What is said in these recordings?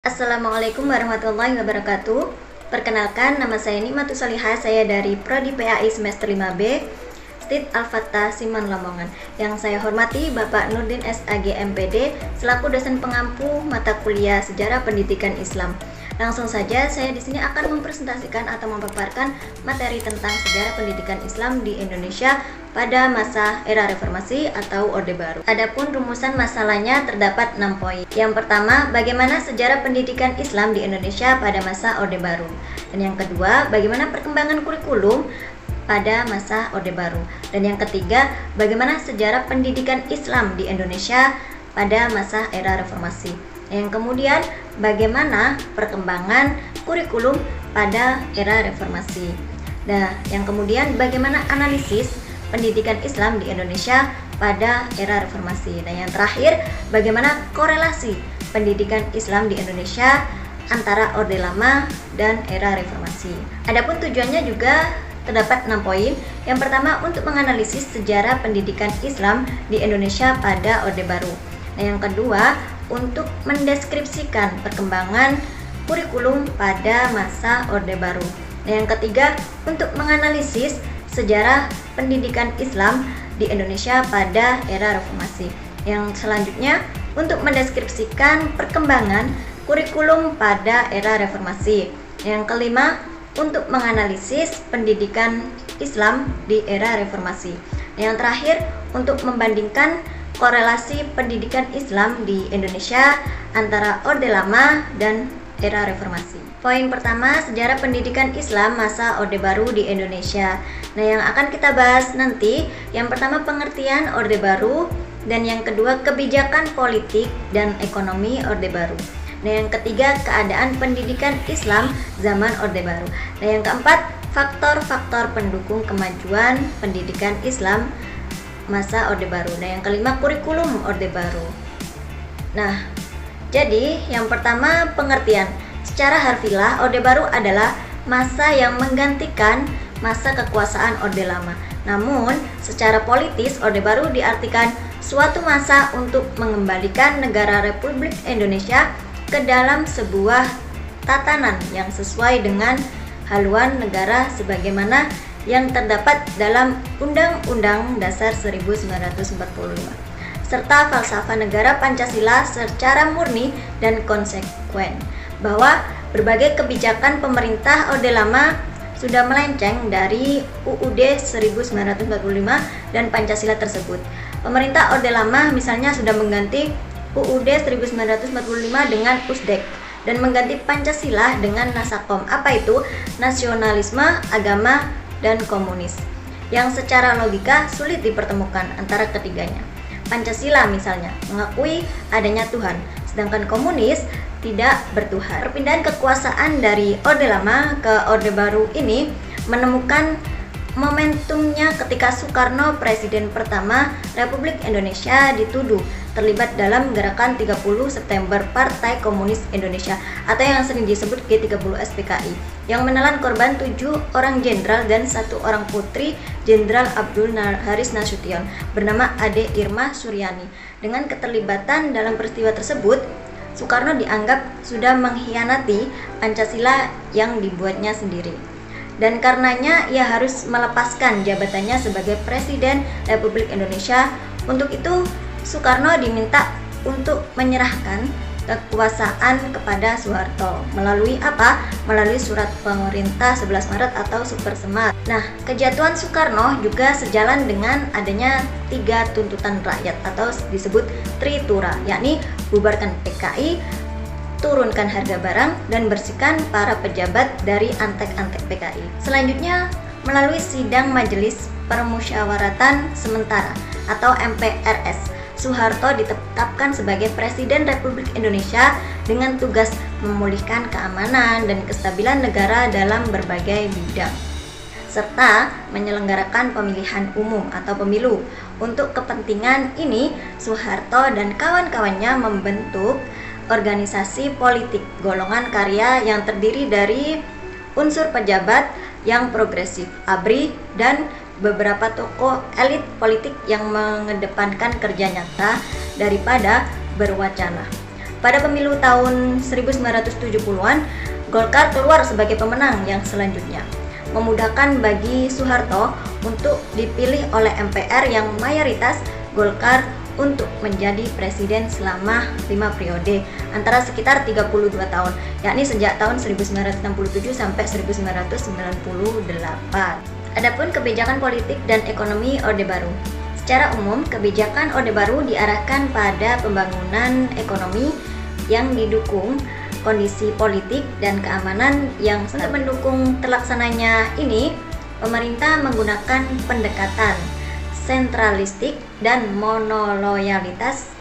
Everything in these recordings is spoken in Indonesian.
Assalamualaikum warahmatullahi wabarakatuh. Perkenalkan, nama saya Nikmatus Solihah, saya dari Prodi PAI semester 5B, Stit Al-Fatah Siman Lamongan. Yang saya hormati Bapak Nurdin SAG MPD selaku dosen pengampu mata kuliah Sejarah Pendidikan Islam. Langsung saja saya di sini akan mempresentasikan atau memaparkan materi tentang sejarah pendidikan Islam di Indonesia pada masa era reformasi atau Orde Baru. Adapun rumusan masalahnya terdapat 6 poin. Yang pertama, bagaimana sejarah pendidikan Islam di Indonesia pada masa Orde Baru. Dan yang kedua, bagaimana perkembangan kurikulum pada masa Orde Baru. Dan yang ketiga, bagaimana sejarah pendidikan Islam di Indonesia pada masa era reformasi. Yang kemudian, bagaimana perkembangan kurikulum pada era reformasi. Nah, yang kemudian bagaimana analisis pendidikan Islam di Indonesia pada era reformasi. Dan yang terakhir, bagaimana korelasi pendidikan Islam di Indonesia antara Orde Lama dan era reformasi. Adapun tujuannya juga terdapat 6 poin. Yang pertama, untuk menganalisis sejarah pendidikan Islam di Indonesia pada Orde Baru. Nah, yang kedua, untuk mendeskripsikan perkembangan kurikulum pada masa Orde Baru. Nah, yang ketiga, untuk menganalisis sejarah pendidikan Islam di Indonesia pada era reformasi. Yang selanjutnya, untuk mendeskripsikan perkembangan kurikulum pada era reformasi. Yang kelima, untuk menganalisis pendidikan Islam di era reformasi. Yang terakhir, untuk membandingkan korelasi pendidikan Islam di Indonesia antara Orde Lama dan era reformasi. Poin pertama, sejarah pendidikan Islam masa Orde Baru di Indonesia. Nah, yang akan kita bahas nanti, yang pertama pengertian Orde Baru, dan yang kedua kebijakan politik dan ekonomi Orde Baru. Nah, yang ketiga keadaan pendidikan Islam zaman Orde Baru. Nah, yang keempat faktor-faktor pendukung kemajuan pendidikan Islam masa Orde Baru. Nah, yang kelima kurikulum Orde Baru. Nah, jadi yang pertama pengertian. Secara harfiah, Orde Baru adalah masa yang menggantikan masa kekuasaan Orde Lama. Namun, secara politis Orde Baru diartikan suatu masa untuk mengembalikan negara Republik Indonesia ke dalam sebuah tatanan yang sesuai dengan haluan negara sebagaimana yang terdapat dalam Undang-Undang Dasar 1945 serta falsafah negara Pancasila secara murni dan konsekuen, bahwa berbagai kebijakan pemerintah Orde Lama sudah melenceng dari UUD 1945 dan Pancasila tersebut. Pemerintah Orde Lama misalnya sudah mengganti UUD 1945 dengan USDEK dan mengganti Pancasila dengan Nasakom. Apa itu? Nasionalisme, agama, dan komunis, yang secara logika sulit dipertemukan antara ketiganya. Pancasila misalnya mengakui adanya Tuhan, sedangkan komunis tidak bertuhan. Perpindahan kekuasaan dari Orde Lama ke Orde Baru ini menemukan momentumnya ketika Soekarno, Presiden pertama Republik Indonesia, dituduh terlibat dalam gerakan 30 September Partai Komunis Indonesia atau yang sering disebut G30 SPKI, yang menelan korban 7 orang jenderal dan 1 orang putri Jenderal Abdul Haris Nasution bernama Ade Irma Suryani. Dengan keterlibatan dalam peristiwa tersebut, Soekarno dianggap sudah mengkhianati Pancasila yang dibuatnya sendiri, dan karenanya ia harus melepaskan jabatannya sebagai Presiden Republik Indonesia. Untuk itu Soekarno diminta untuk menyerahkan kekuasaan kepada Soeharto melalui apa? Melalui surat pemerintah 11 Maret atau Supersemar. Nah, kejatuhan Soekarno juga sejalan dengan adanya 3 tuntutan rakyat atau disebut Tritura, yakni bubarkan PKI, turunkan harga barang, dan bersihkan para pejabat dari antek-antek PKI. Selanjutnya, melalui sidang Majelis Permusyawaratan Sementara atau MPRS, Soeharto ditetapkan sebagai Presiden Republik Indonesia dengan tugas memulihkan keamanan dan kestabilan negara dalam berbagai bidang, serta menyelenggarakan pemilihan umum atau pemilu. Untuk kepentingan ini, Soeharto dan kawan-kawannya membentuk organisasi politik golongan karya yang terdiri dari unsur pejabat yang progresif, ABRI, dan beberapa tokoh elit politik yang mengedepankan kerja nyata daripada berwacana. Pada pemilu tahun 1970-an, Golkar keluar sebagai pemenang yang selanjutnya, memudahkan bagi Soeharto untuk dipilih oleh MPR yang mayoritas Golkar untuk menjadi presiden selama 5 periode antara sekitar 32 tahun, yakni sejak tahun 1967 sampai 1998. Adapun kebijakan politik dan ekonomi Orde Baru. Secara umum, kebijakan Orde Baru diarahkan pada pembangunan ekonomi yang didukung kondisi politik dan keamanan yang untuk mendukung terlaksananya ini, pemerintah menggunakan pendekatan sentralistik dan monoloyalitas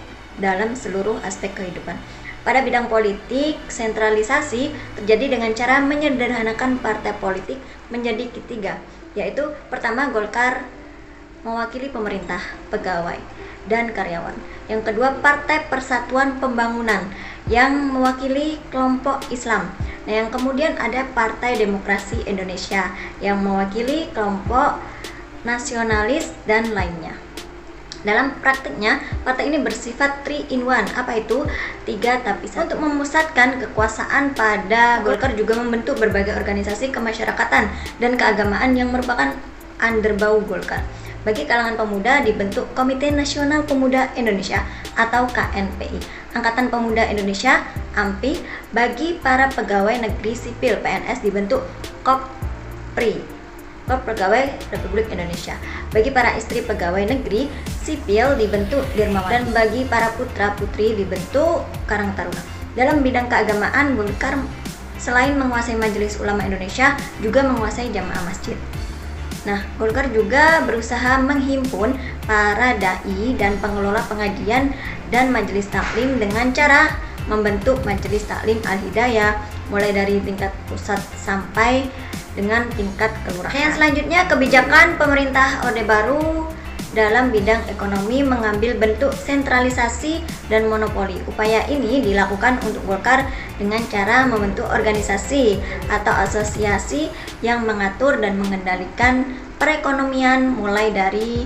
dalam seluruh aspek kehidupan. Pada bidang politik, sentralisasi terjadi dengan cara menyederhanakan partai politik menjadi tiga, yaitu pertama Golkar mewakili pemerintah, pegawai, dan karyawan. Yang kedua, Partai Persatuan Pembangunan yang mewakili kelompok Islam. Nah, yang kemudian ada Partai Demokrasi Indonesia yang mewakili kelompok nasionalis dan lainnya. Dalam praktiknya, partai ini bersifat 3-in-1. Apa itu? 3 tapi 1. Untuk memusatkan kekuasaan pada Golkar juga membentuk berbagai organisasi kemasyarakatan dan keagamaan yang merupakan underbau Golkar. Bagi kalangan pemuda dibentuk Komite Nasional Pemuda Indonesia atau KNPI, Angkatan Pemuda Indonesia AMPI. Bagi para pegawai negeri sipil PNS dibentuk KOPRI, Klub Pegawai Republik Indonesia. Bagi para istri pegawai negeri sipil dibentuk Dirmawati, dan bagi para putra-putri dibentuk Karang Taruna. Dalam bidang keagamaan, Golkar selain menguasai Majelis Ulama Indonesia, juga menguasai jamaah masjid. Nah, Golkar juga berusaha menghimpun para dai dan pengelola pengajian dan majelis taklim dengan cara membentuk Majelis Taklim Al-Hidayah mulai dari tingkat pusat sampai dengan tingkat kelurahan. Yang selanjutnya, kebijakan pemerintah Orde Baru dalam bidang ekonomi mengambil bentuk sentralisasi dan monopoli. Upaya ini dilakukan untuk Golkar dengan cara membentuk organisasi atau asosiasi yang mengatur dan mengendalikan perekonomian mulai dari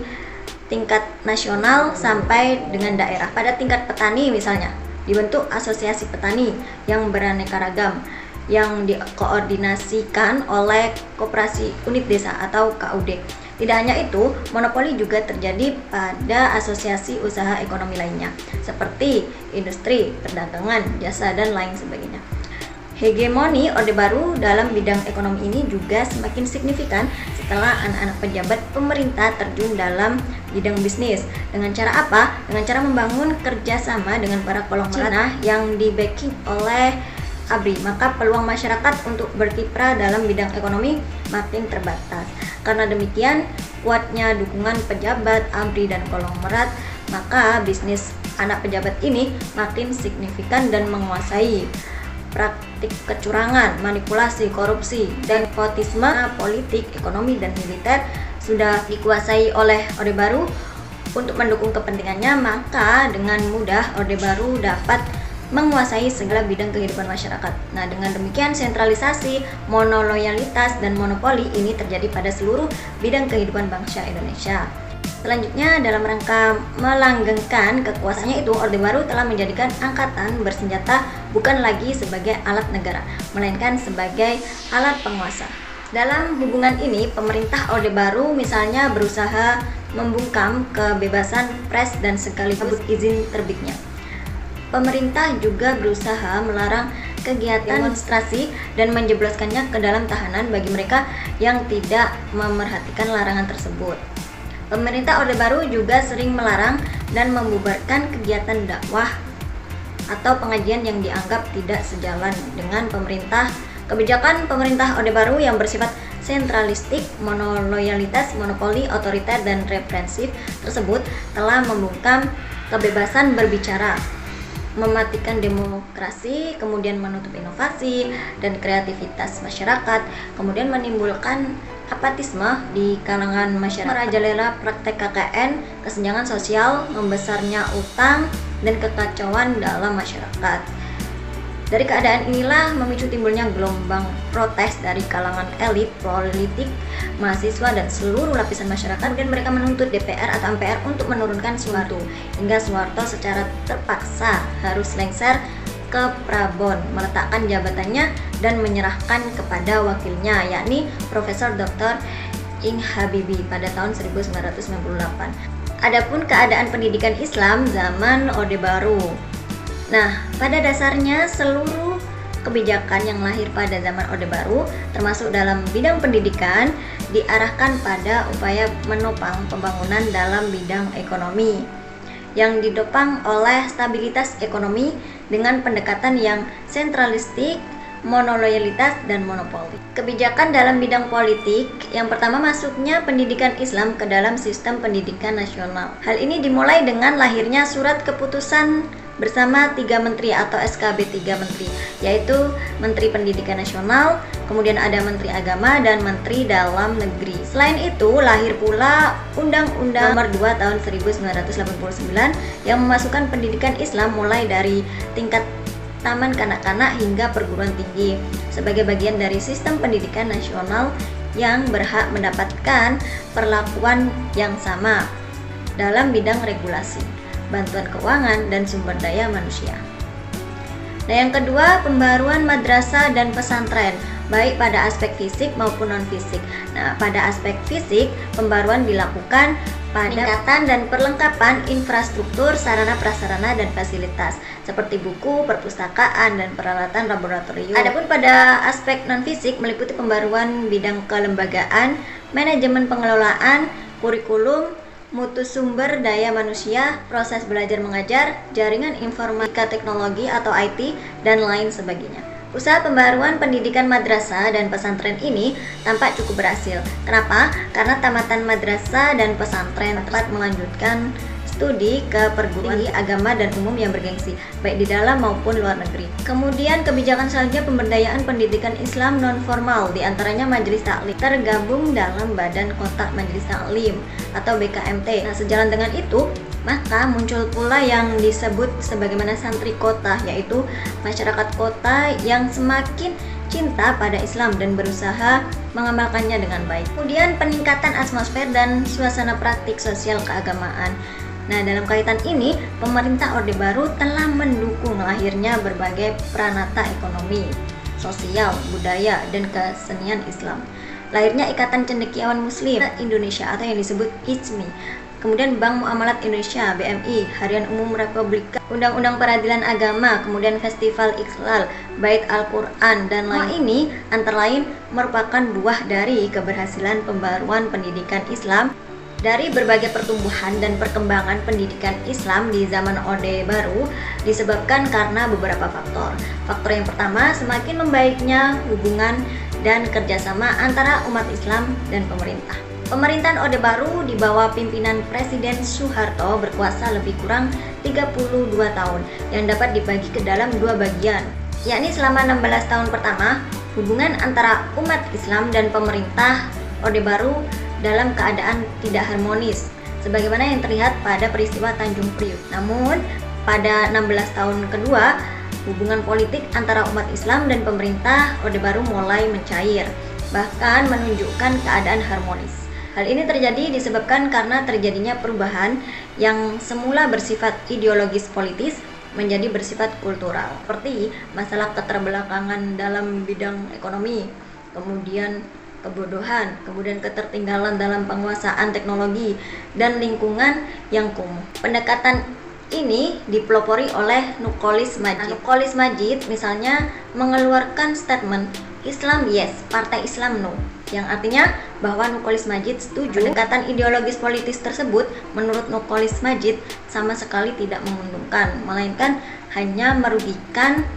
tingkat nasional sampai dengan daerah. Pada tingkat petani misalnya, dibentuk asosiasi petani yang beraneka ragam yang dikoordinasikan oleh Koperasi Unit Desa atau KUD. Tidak hanya itu, monopoli juga terjadi pada asosiasi usaha ekonomi lainnya seperti industri, perdagangan, jasa, dan lain sebagainya. Hegemoni Orde Baru dalam bidang ekonomi ini juga semakin signifikan setelah anak-anak pejabat pemerintah terjun dalam bidang bisnis. Dengan cara apa? Dengan cara membangun kerjasama dengan para konglomerat yang di-backing oleh ABRI, maka peluang masyarakat untuk berkiprah dalam bidang ekonomi makin terbatas. Karena demikian, kuatnya dukungan pejabat, ABRI, dan konglomerat, maka bisnis anak pejabat ini makin signifikan dan menguasai praktik kecurangan, manipulasi, korupsi, dan nepotisme politik, ekonomi, dan militer sudah dikuasai oleh Orde Baru. Untuk mendukung kepentingannya, maka dengan mudah Orde Baru dapat menguasai segala bidang kehidupan masyarakat. Nah, dengan demikian sentralisasi, monoloyalitas, dan monopoli ini terjadi pada seluruh bidang kehidupan bangsa Indonesia. Selanjutnya, dalam rangka melanggengkan kekuasaannya itu, Orde Baru telah menjadikan angkatan bersenjata bukan lagi sebagai alat negara, melainkan sebagai alat penguasa. Dalam hubungan ini, pemerintah Orde Baru misalnya berusaha membungkam kebebasan pers dan sekaligus izin terbitnya. Pemerintah juga berusaha melarang kegiatan demonstrasi dan menjebloskannya ke dalam tahanan bagi mereka yang tidak memerhatikan larangan tersebut. Pemerintah Orde Baru juga sering melarang dan membubarkan kegiatan dakwah atau pengajian yang dianggap tidak sejalan dengan pemerintah. Kebijakan pemerintah Orde Baru yang bersifat sentralistik, monoloyalitas, monopoli, otoriter, dan represif tersebut telah membungkam kebebasan berbicara, mematikan demokrasi, kemudian menutup inovasi dan kreativitas masyarakat, kemudian menimbulkan apatisme di kalangan masyarakat, merajalela praktek KKN, kesenjangan sosial, membesarnya utang, dan kekacauan dalam masyarakat. Dari keadaan inilah memicu timbulnya gelombang protes dari kalangan elit, politik, mahasiswa, dan seluruh lapisan masyarakat, dan mereka menuntut DPR atau MPR untuk menurunkan Soeharto, hingga Soeharto secara terpaksa harus lengser ke Prabon, meletakkan jabatannya dan menyerahkan kepada wakilnya, yakni Profesor Dr. Ing Habibie pada tahun 1998. Adapun keadaan pendidikan Islam zaman Orde Baru. Nah, pada dasarnya seluruh kebijakan yang lahir pada zaman Orde Baru, termasuk dalam bidang pendidikan, diarahkan pada upaya menopang pembangunan dalam bidang ekonomi yang didopang oleh stabilitas ekonomi dengan pendekatan yang sentralistik, monoloyalitas, dan monopoli. Kebijakan dalam bidang politik, yang pertama masuknya pendidikan Islam ke dalam sistem pendidikan nasional. Hal ini dimulai dengan lahirnya surat keputusan bersama 3 menteri atau SKB 3 menteri, yaitu Menteri Pendidikan Nasional, kemudian ada Menteri Agama, dan Menteri Dalam Negeri. Selain itu, lahir pula Undang-Undang Nomor 2 Tahun 1989 yang memasukkan pendidikan Islam mulai dari tingkat taman kanak-kanak hingga perguruan tinggi sebagai bagian dari sistem pendidikan nasional yang berhak mendapatkan perlakuan yang sama dalam bidang regulasi, bantuan keuangan, dan sumber daya manusia. Nah, yang kedua, pembaruan madrasah dan pesantren, baik pada aspek fisik maupun non-fisik. Nah, pada aspek fisik, pembaruan dilakukan pada peningkatan dan perlengkapan infrastruktur, sarana prasarana, dan fasilitas seperti buku, perpustakaan, dan peralatan laboratorium. Adapun pada aspek non-fisik meliputi pembaruan bidang kelembagaan, manajemen pengelolaan, kurikulum, mutu sumber daya manusia, proses belajar mengajar, jaringan informatika teknologi atau IT, dan lain sebagainya. Usaha pembaruan pendidikan madrasah dan pesantren ini tampak cukup berhasil. Kenapa? Karena tamatan madrasah dan pesantren dapat melanjutkan studi ke perguruan tinggi agama dan umum yang bergengsi, baik di dalam maupun luar negeri. Kemudian kebijakan selanjutnya pemberdayaan pendidikan Islam non-formal, diantaranya Majelis Taklim tergabung dalam Badan Kontak Majelis Taklim atau BKMT. Nah, sejalan dengan itu, maka muncul pula yang disebut sebagaimana santri kota, yaitu masyarakat kota yang semakin cinta pada Islam dan berusaha mengamalkannya dengan baik. Kemudian peningkatan atmosfer dan suasana praktik sosial keagamaan. Nah, dalam kaitan ini, pemerintah Orde Baru telah mendukung lahirnya berbagai pranata ekonomi, sosial, budaya, dan kesenian Islam. Lahirnya Ikatan Cendekiawan Muslim Indonesia atau yang disebut ICMI. Kemudian Bank Muamalat Indonesia (BMI), Harian Umum Republika, Undang-Undang Peradilan Agama, kemudian Festival Iqlal, Bait Al-Quran, dan lain. Ini antara lain merupakan buah dari keberhasilan pembaruan pendidikan Islam dari berbagai pertumbuhan dan perkembangan pendidikan Islam di zaman Orde Baru disebabkan karena beberapa faktor. Faktor yang pertama, semakin membaiknya hubungan dan kerjasama antara umat Islam dan pemerintah. Pemerintahan Orde Baru di bawah pimpinan Presiden Soeharto berkuasa lebih kurang 32 tahun yang dapat dibagi ke dalam 2 bagian, yakni selama 16 tahun pertama, hubungan antara umat Islam dan pemerintah Orde Baru dalam keadaan tidak harmonis, sebagaimana yang terlihat pada peristiwa Tanjung Priuk. Namun, pada 16 tahun kedua, hubungan politik antara umat Islam dan pemerintah Orde Baru mulai mencair, bahkan menunjukkan keadaan harmonis. Hal ini terjadi disebabkan karena terjadinya perubahan yang semula bersifat ideologis politis menjadi bersifat kultural, seperti masalah keterbelakangan dalam bidang ekonomi, kemudian kebodohan, kemudian ketertinggalan dalam penguasaan teknologi, dan lingkungan yang kumuh. Pendekatan ini dipelopori oleh Nukolis Majid. Nukolis Majid misalnya mengeluarkan statement Islam yes, Partai Islam no, yang artinya bahwa Nukolis Majid setuju pendekatan ideologis politis tersebut menurut Nukolis Majid sama sekali tidak menguntungkan, melainkan hanya merugikan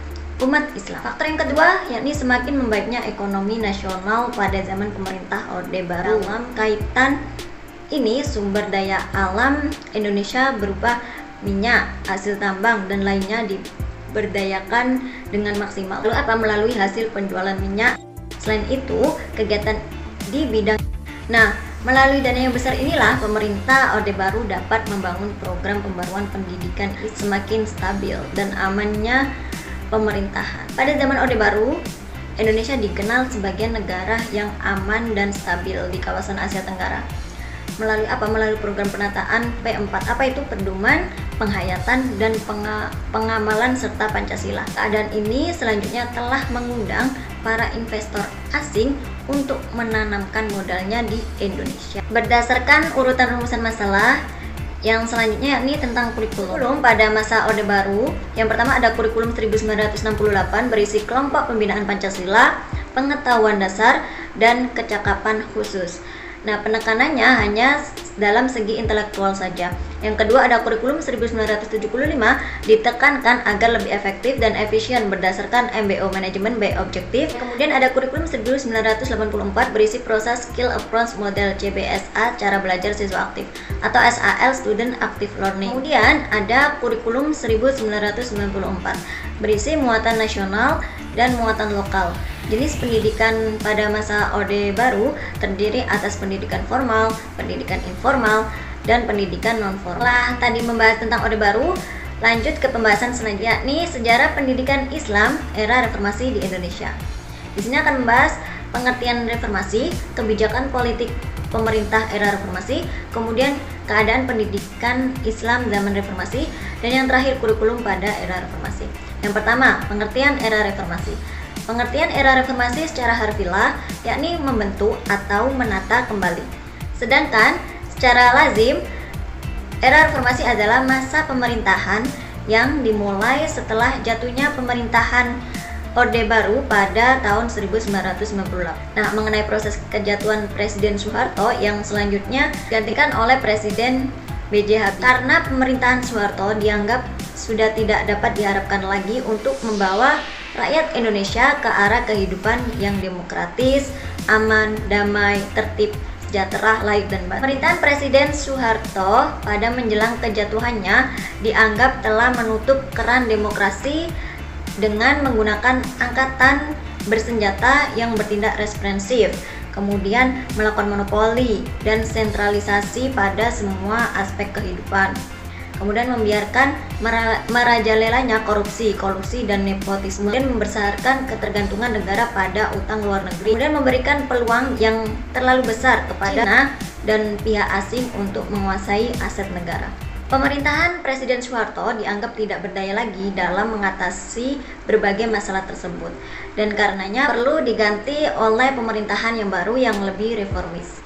umat Islam. Faktor yang kedua yakni semakin membaiknya ekonomi nasional pada zaman pemerintah Orde Baru. Dalam kaitan ini, sumber daya alam Indonesia berupa minyak, hasil tambang, dan lainnya diberdayakan dengan maksimal. Lalu apa? Melalui hasil penjualan minyak. Selain itu, kegiatan di bidang. Nah, melalui dana yang besar inilah pemerintah Orde Baru dapat membangun program pembaruan pendidikan semakin stabil dan amannya pemerintahan. Pada zaman Orde Baru, Indonesia dikenal sebagai negara yang aman dan stabil di kawasan Asia Tenggara. melalui apa? Melalui program penataan P4. Apa itu? Pedoman, penghayatan, dan pengamalan serta Pancasila. Keadaan ini selanjutnya telah mengundang para investor asing untuk menanamkan modalnya di Indonesia. Berdasarkan urutan rumusan masalah, yang selanjutnya yakni tentang kurikulum pada masa Orde Baru. Yang pertama ada kurikulum 1968 berisi kelompok pembinaan Pancasila, pengetahuan dasar, dan kecakapan khusus. Nah, penekanannya hanya dalam segi intelektual saja. Yang kedua ada kurikulum 1975 ditekankan agar lebih efektif dan efisien berdasarkan MBO manajemen by objektif. Kemudian ada kurikulum 1984 berisi proses skill approach model CBSA cara belajar siswa aktif atau SAL student active learning. Kemudian ada kurikulum 1994 berisi muatan nasional dan muatan lokal. Jenis pendidikan pada masa Orde Baru terdiri atas pendidikan formal, pendidikan informal, dan pendidikan non-formal. Setelah tadi membahas tentang Orde Baru, lanjut ke pembahasan selanjutnya, yakni sejarah pendidikan Islam era reformasi di Indonesia. Di sini akan membahas pengertian reformasi, kebijakan politik pemerintah era reformasi, kemudian keadaan pendidikan Islam zaman reformasi, dan yang terakhir kurikulum pada era reformasi. Yang pertama, pengertian era reformasi. Pengertian era reformasi secara harfiah yakni membentuk atau menata kembali. Sedangkan secara lazim, era reformasi adalah masa pemerintahan yang dimulai setelah jatuhnya pemerintahan Orde Baru pada tahun 1998. Nah, mengenai proses kejatuhan Presiden Soeharto yang selanjutnya digantikan oleh Presiden B.J. Habibie. Karena pemerintahan Soeharto dianggap sudah tidak dapat diharapkan lagi untuk membawa rakyat Indonesia ke arah kehidupan yang demokratis, aman, damai, tertib, sejahtera, laik, dan baik. Pemerintahan Presiden Soeharto pada menjelang kejatuhannya dianggap telah menutup keran demokrasi dengan menggunakan angkatan bersenjata yang bertindak represif, kemudian melakukan monopoli dan sentralisasi pada semua aspek kehidupan. Kemudian membiarkan merajalelanya korupsi, kolusi, dan nepotisme, dan membesarkan ketergantungan negara pada utang luar negeri, kemudian memberikan peluang yang terlalu besar kepada China dan pihak asing untuk menguasai aset negara. Pemerintahan Presiden Soeharto dianggap tidak berdaya lagi dalam mengatasi berbagai masalah tersebut, dan karenanya perlu diganti oleh pemerintahan yang baru yang lebih reformis.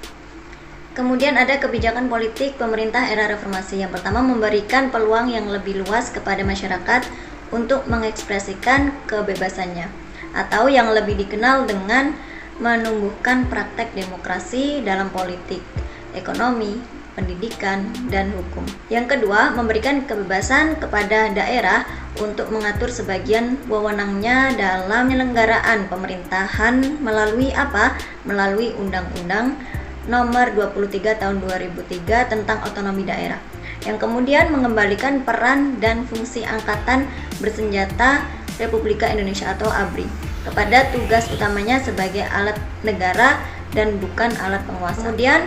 Kemudian ada kebijakan politik pemerintah era reformasi. Yang pertama, memberikan peluang yang lebih luas kepada masyarakat untuk mengekspresikan kebebasannya, atau yang lebih dikenal dengan menumbuhkan praktek demokrasi dalam politik, ekonomi, pendidikan, dan hukum. Yang kedua, memberikan kebebasan kepada daerah untuk mengatur sebagian wewenangnya dalam penyelenggaraan pemerintahan melalui apa? Melalui Undang-Undang Nomor 23 Tahun 2003 tentang otonomi daerah, yang kemudian mengembalikan peran dan fungsi Angkatan Bersenjata Republika Indonesia atau ABRI kepada tugas utamanya sebagai alat negara dan bukan alat penguasa. Kemudian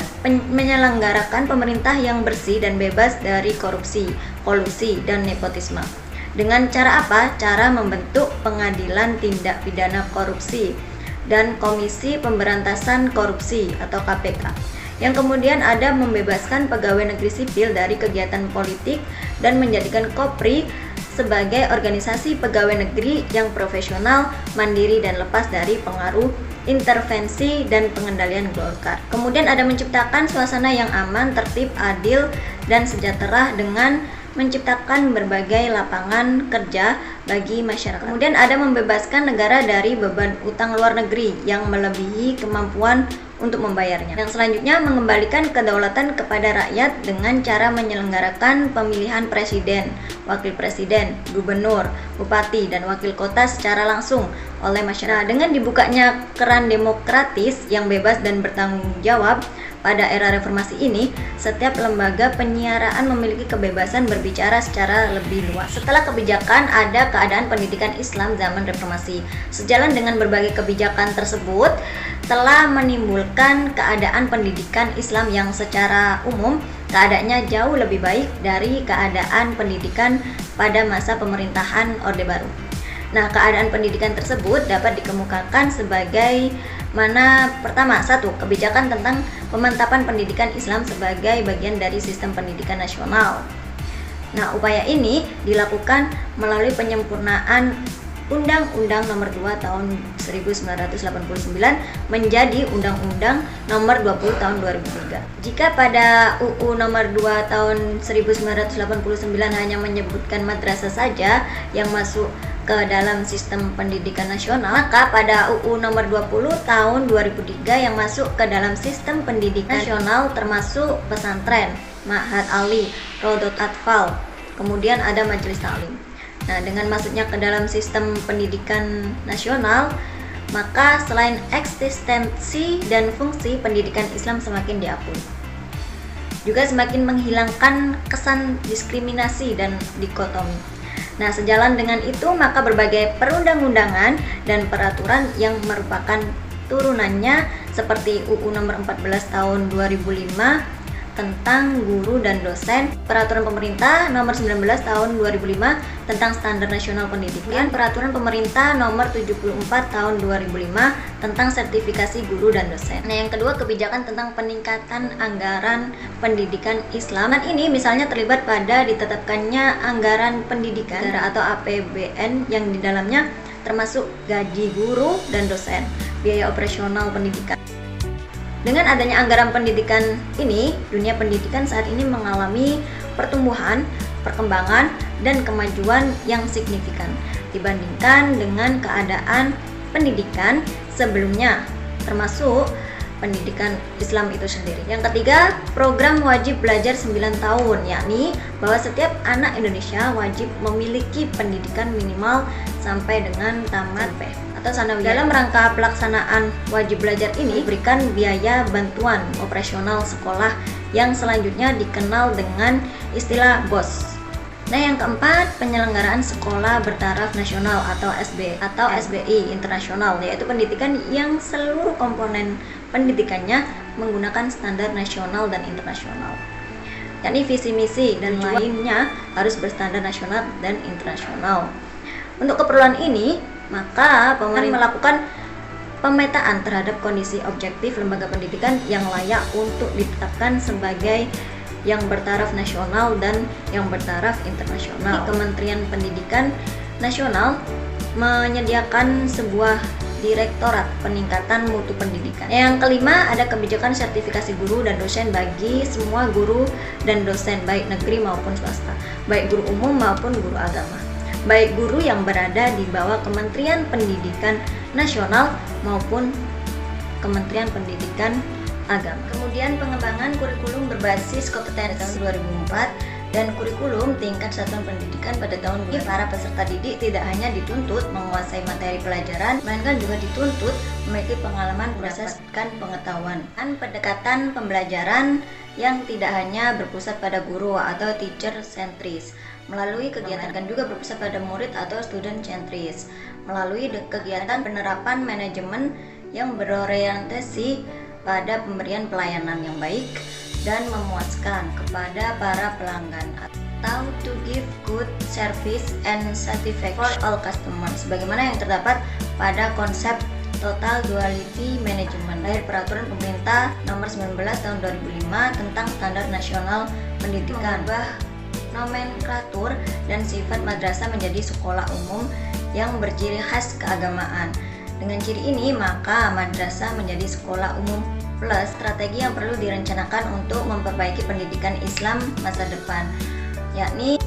menyelenggarakan pemerintah yang bersih dan bebas dari korupsi, kolusi, dan nepotisme. Dengan cara apa? Cara membentuk pengadilan tindak pidana korupsi dan Komisi Pemberantasan Korupsi atau KPK, yang kemudian ada membebaskan pegawai negeri sipil dari kegiatan politik dan menjadikan Kopri sebagai organisasi pegawai negeri yang profesional, mandiri, dan lepas dari pengaruh intervensi dan pengendalian Golkar. Kemudian ada menciptakan suasana yang aman, tertib, adil, dan sejahtera dengan menciptakan berbagai lapangan kerja bagi masyarakat. Kemudian ada membebaskan negara dari beban utang luar negeri yang melebihi kemampuan untuk membayarnya. Yang selanjutnya, mengembalikan kedaulatan kepada rakyat dengan cara menyelenggarakan pemilihan presiden, wakil presiden, gubernur, bupati, dan wakil kota secara langsung oleh masyarakat. Nah, dengan dibukanya keran demokratis yang bebas dan bertanggung jawab pada era reformasi ini, setiap lembaga penyiaran memiliki kebebasan berbicara secara lebih luas. Setelah kebijakan, ada keadaan pendidikan Islam zaman reformasi. Sejalan dengan berbagai kebijakan tersebut, telah menimbulkan keadaan pendidikan Islam yang secara umum keadaannya jauh lebih baik dari keadaan pendidikan pada masa pemerintahan Orde Baru. Nah, keadaan pendidikan tersebut dapat dikemukakan sebagai mana pertama, satu, kebijakan tentang pemantapan pendidikan Islam sebagai bagian dari sistem pendidikan nasional. Nah, upaya ini dilakukan melalui penyempurnaan Undang-Undang Nomor 2 Tahun 1989 menjadi Undang-Undang Nomor 20 Tahun 2003. Jika pada UU Nomor 2 Tahun 1989 hanya menyebutkan madrasah saja yang masuk ke dalam sistem pendidikan nasional, maka pada UU Nomor 20 Tahun 2003 yang masuk ke dalam sistem pendidikan nasional termasuk pesantren, Ma'had Ali, Rodot Atfal, kemudian ada majelis taklim. Nah, dengan masuknya ke dalam sistem pendidikan nasional, maka selain eksistensi dan fungsi pendidikan Islam semakin diakui, juga semakin menghilangkan kesan diskriminasi dan dikotomi. Nah, sejalan dengan itu, maka berbagai perundang-undangan dan peraturan yang merupakan turunannya seperti UU Nomor 14 Tahun 2005 tentang guru dan dosen, Peraturan Pemerintah Nomor 19 Tahun 2005 tentang Standar Nasional Pendidikan, Peraturan Pemerintah Nomor 74 Tahun 2005 tentang sertifikasi guru dan dosen. Nah, yang kedua, kebijakan tentang peningkatan anggaran pendidikan Islam. Dan ini misalnya terlibat pada ditetapkannya anggaran pendidikan atau APBN yang di dalamnya termasuk gaji guru dan dosen, biaya operasional pendidikan. Dengan adanya anggaran pendidikan ini, dunia pendidikan saat ini mengalami pertumbuhan, perkembangan, dan kemajuan yang signifikan dibandingkan dengan keadaan pendidikan sebelumnya, termasuk pendidikan Islam itu sendiri. Yang ketiga, program wajib belajar 9 tahun, yakni bahwa setiap anak Indonesia wajib memiliki pendidikan minimal sampai dengan tamat atau sanawiyah. Dalam rangka pelaksanaan wajib belajar ini, diberikan biaya bantuan operasional sekolah yang selanjutnya dikenal dengan istilah BOS. Nah, yang keempat, penyelenggaraan sekolah bertaraf nasional atau SBI internasional, yaitu pendidikan yang seluruh komponen pendidikannya menggunakan standar nasional dan internasional, yakni visi misi dan lainnya harus berstandar nasional dan internasional. Untuk keperluan ini, maka pemerintah melakukan pemetaan terhadap kondisi objektif lembaga pendidikan yang layak untuk ditetapkan sebagai yang bertaraf nasional dan yang bertaraf internasional. Kementerian Pendidikan Nasional menyediakan sebuah Direktorat Peningkatan Mutu Pendidikan. Yang kelima, ada kebijakan sertifikasi guru dan dosen bagi semua guru dan dosen, baik negeri maupun swasta, baik guru umum maupun guru agama, baik guru yang berada di bawah Kementerian Pendidikan Nasional maupun Kementerian Pendidikan Agama. Kemudian pengembangan kurikulum berbasis kompetensi tahun 2004 dan kurikulum tingkat satuan pendidikan pada tahun 2000. Para peserta didik tidak hanya dituntut menguasai materi pelajaran, melainkan juga dituntut memiliki pengalaman berdasarkan pengetahuan. Dan pendekatan pembelajaran yang tidak hanya berpusat pada guru atau teacher centris, melalui kegiatan kan juga berpusat pada murid atau student centris, melalui kegiatan penerapan manajemen yang berorientasi pada pemberian pelayanan yang baik dan memuaskan kepada para pelanggan, atau to give good service and satisfaction for all customers, sebagaimana yang terdapat pada konsep Total Duality Management dari Peraturan Pemerintah Nomor 19 Tahun 2005 tentang Standar Nasional Pendidikan. Mengubah nomenklatur dan sifat madrasah menjadi sekolah umum yang berciri khas keagamaan. Dengan ciri ini, maka madrasah menjadi sekolah umum plus strategi yang perlu direncanakan untuk memperbaiki pendidikan Islam masa depan, yakni.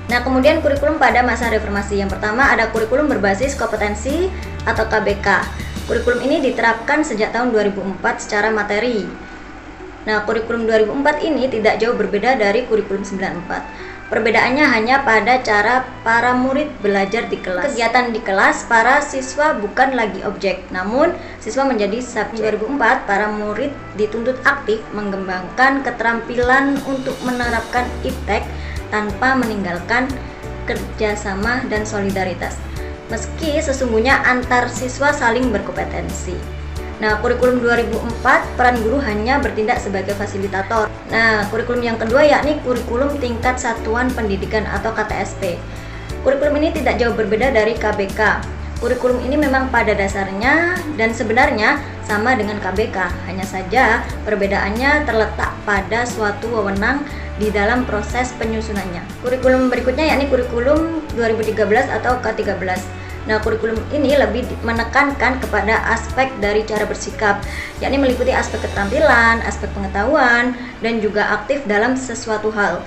Nah, kemudian kurikulum pada masa reformasi. Yang pertama ada kurikulum berbasis kompetensi atau KBK. Kurikulum ini diterapkan sejak tahun 2004 secara materi. Nah, kurikulum 2004 ini tidak jauh berbeda dari kurikulum 94. Perbedaannya hanya pada cara para murid belajar di kelas. Kegiatan di kelas, para siswa bukan lagi objek, namun siswa menjadi subjek. 2004, para murid dituntut aktif mengembangkan keterampilan untuk menerapkan iptek tanpa meninggalkan kerjasama dan solidaritas, meski sesungguhnya antar siswa saling berkompetensi. Nah, kurikulum 2004, peran guru hanya bertindak sebagai fasilitator. Nah, kurikulum yang kedua yakni kurikulum tingkat satuan pendidikan atau KTSP. Kurikulum ini tidak jauh berbeda dari KBK. Kurikulum ini memang pada dasarnya dan sebenarnya sama dengan KBK, hanya saja perbedaannya terletak pada suatu wewenang di dalam proses penyusunannya. Kurikulum berikutnya yakni kurikulum 2013 atau K13. Nah, kurikulum ini lebih menekankan kepada aspek dari cara bersikap, yakni meliputi aspek keterampilan, aspek pengetahuan, dan juga aktif dalam sesuatu hal.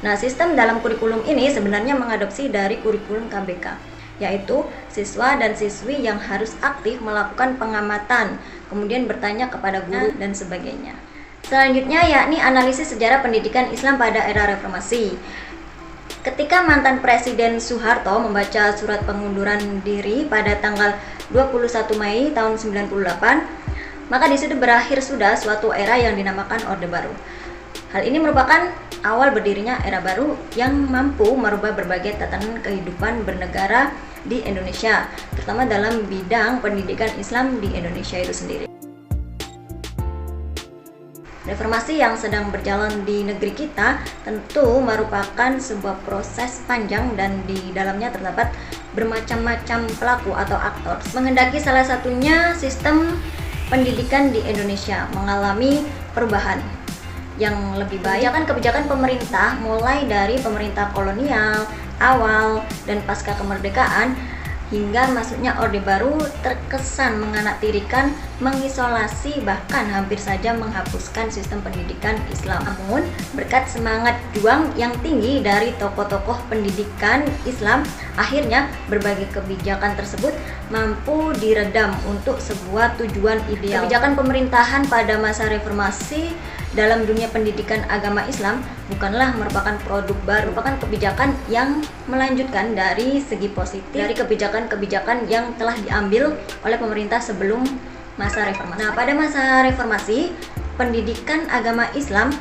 Nah, sistem dalam kurikulum ini sebenarnya mengadopsi dari kurikulum KBK, yaitu siswa dan siswi yang harus aktif melakukan pengamatan, kemudian bertanya kepada guru dan sebagainya. Selanjutnya yakni analisis sejarah pendidikan Islam pada era reformasi. Ketika mantan Presiden Soeharto membaca surat pengunduran diri pada tanggal 21 Mei tahun 98, maka di situ berakhir sudah suatu era yang dinamakan Orde Baru. Hal ini merupakan awal berdirinya era baru yang mampu merubah berbagai tatanan kehidupan bernegara di Indonesia, terutama dalam bidang pendidikan Islam di Indonesia itu sendiri. Reformasi yang sedang berjalan di negeri kita tentu merupakan sebuah proses panjang dan di dalamnya terdapat bermacam-macam pelaku atau aktor. Menghendaki salah satunya sistem pendidikan di Indonesia mengalami perubahan yang lebih baik. Kebijakan pemerintah mulai dari pemerintah kolonial, awal, dan pasca kemerdekaan hingga masuknya Orde Baru terkesan menganaktirikan, mengisolasi, bahkan hampir saja menghapuskan sistem pendidikan Islam. Namun, berkat semangat juang yang tinggi dari tokoh-tokoh pendidikan Islam, akhirnya berbagai kebijakan tersebut mampu diredam untuk sebuah tujuan ideal. Kebijakan pemerintahan pada masa reformasi dalam dunia pendidikan agama Islam bukanlah merupakan produk baru, merupakan kebijakan yang melanjutkan dari segi positif dari kebijakan-kebijakan yang telah diambil oleh pemerintah sebelum masa reformasi. Nah, pada masa reformasi, pendidikan agama Islam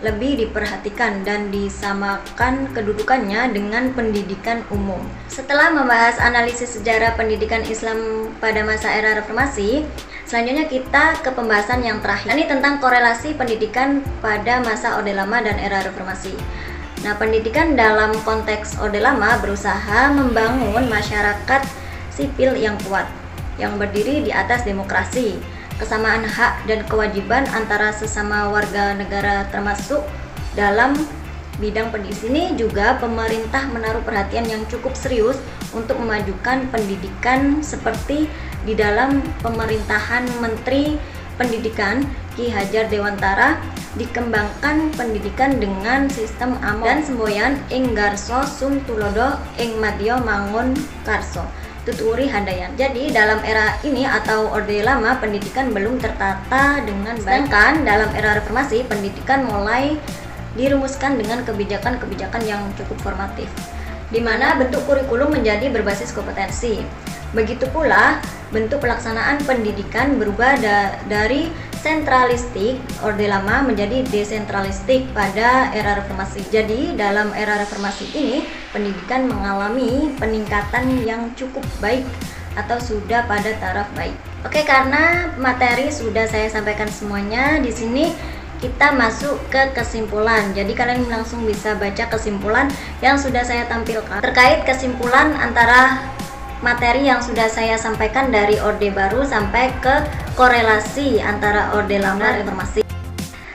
lebih diperhatikan dan disamakan kedudukannya dengan pendidikan umum. Setelah membahas analisis sejarah pendidikan Islam pada masa era reformasi, selanjutnya kita ke pembahasan yang terakhir, ini tentang korelasi pendidikan pada masa Orde Lama dan era reformasi. Nah, pendidikan dalam konteks Orde Lama berusaha membangun masyarakat sipil yang kuat, yang berdiri di atas demokrasi, kesamaan hak dan kewajiban antara sesama warga negara, termasuk dalam bidang pendidikan. Ini juga pemerintah menaruh perhatian yang cukup serius untuk memajukan pendidikan, seperti di dalam pemerintahan Menteri Pendidikan Ki Hajar Dewantara dikembangkan pendidikan dengan sistem amon dan semboyan ing garso sum tulodo ing madya mangun karso tuturi handayan. Jadi dalam era ini atau Orde Lama, pendidikan belum tertata dengan baik. Sedangkan dalam era reformasi, pendidikan mulai dirumuskan dengan kebijakan-kebijakan yang cukup formatif, di mana bentuk kurikulum menjadi berbasis kompetensi. Begitu pula bentuk pelaksanaan pendidikan berubah dari sentralistik Orde Lama menjadi desentralistik pada era reformasi. Jadi dalam era reformasi ini pendidikan mengalami peningkatan yang cukup baik atau sudah pada taraf baik. Oke, karena materi sudah saya sampaikan semuanya, di sini kita masuk ke kesimpulan. Jadi kalian langsung bisa baca kesimpulan yang sudah saya tampilkan terkait kesimpulan antara materi yang sudah saya sampaikan dari Orde Baru sampai ke korelasi antara Orde Lama dan reformasi.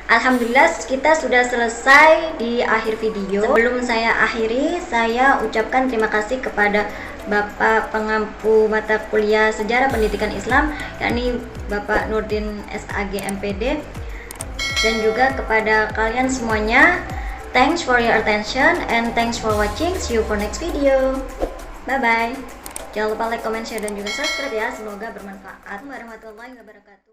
Alhamdulillah kita sudah selesai di akhir video. Sebelum saya akhiri, saya ucapkan terima kasih kepada Bapak pengampu mata kuliah Sejarah Pendidikan Islam, yakni Bapak Nurdin SAG MPD, dan juga kepada kalian semuanya. Thanks for your attention and thanks for watching. See you for next video. Bye bye. Jangan lupa like, comment, share, dan juga subscribe ya. Semoga bermanfaat. Warahmatullahi wabarakatuh.